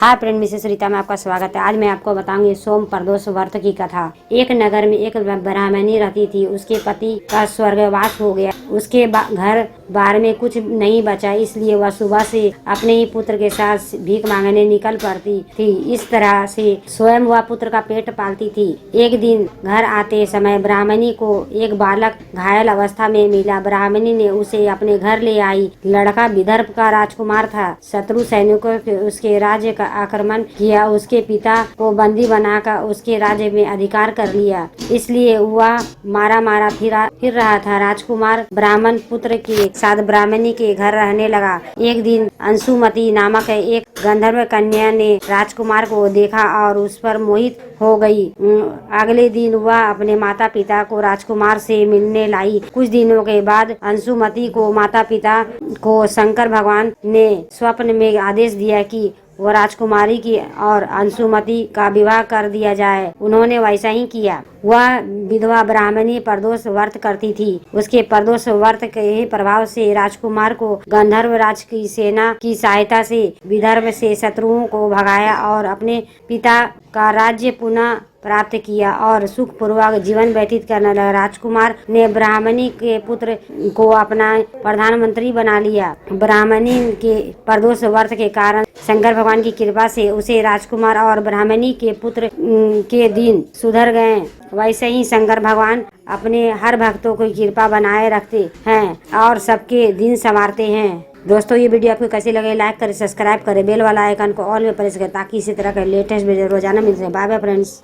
Hi friend, Mrs Rita में आपका स्वागत है। आज मैं आपको बताऊंगी सोम प्रदोष व्रत की कथा। एक नगर में एक ब्राह्मणी रहती थी। उसके पति का स्वर्गवास हो गया। उसके घर बार में कुछ नहीं बचा, इसलिए वह सुबह से अपने ही पुत्र के साथ भीख मांगने निकल पड़ती थी। इस तरह से स्वयं वह पुत्र का पेट पालती थी। एक दिन घर आते समय ब्राह्मणी को एक बालक घायल अवस्था में मिला। ब्राह्मणी ने उसे अपने घर ले आई। लड़का विदर्भ का राजकुमार था। शत्रु सैनिकों के उसके राज्य का आक्रमण किया। उसके पिता को बंदी बनाकर उसके राज्य में अधिकार कर लिया, इसलिए वह मारा मारा फिर रहा था। राजकुमार ब्राह्मण पुत्र के साथ ब्राह्मणी के घर रहने लगा। एक दिन अंशुमती नामक एक गंधर्व कन्या ने राजकुमार को देखा और उस पर मोहित हो गई। अगले दिन वह अपने माता पिता को राजकुमार से मिलने लाई। कुछ दिनों के बाद अंशुमती को माता पिता को शंकर भगवान ने स्वप्न में आदेश दिया कि वो राजकुमारी की और अंशुमती का विवाह कर दिया जाए। उन्होंने वैसा ही किया। वह विधवा ब्राह्मणी प्रदोष व्रत करती थी। उसके प्रदोष व्रत के प्रभाव से राजकुमार को गंधर्व राज की सेना की सहायता से विदर्भ से शत्रुओं को भगाया और अपने पिता का राज्य पुनः प्राप्त किया और सुख पूर्वक जीवन व्यतीत करने लगा। राजकुमार ने ब्राह्मणी के पुत्र को अपना प्रधानमंत्री बना लिया। ब्राह्मणी के प्रदोष व्रत के कारण शंकर भगवान की कृपा से उसे राजकुमार और ब्राह्मणी के पुत्र के दिन सुधर गए। वैसे ही शंकर भगवान अपने हर भक्तों को कृपा बनाए रखते हैं और सबके दिन संवारते हैं। दोस्तों, ये वीडियो आपको कैसी लगे, लाइक करें, सब्सक्राइब करें, बेल वाला आइकन को ऑल में प्रेस करें ताकि इसी तरह का लेटेस्ट वीडियो रोजाना मिल सके। Bye bye friends.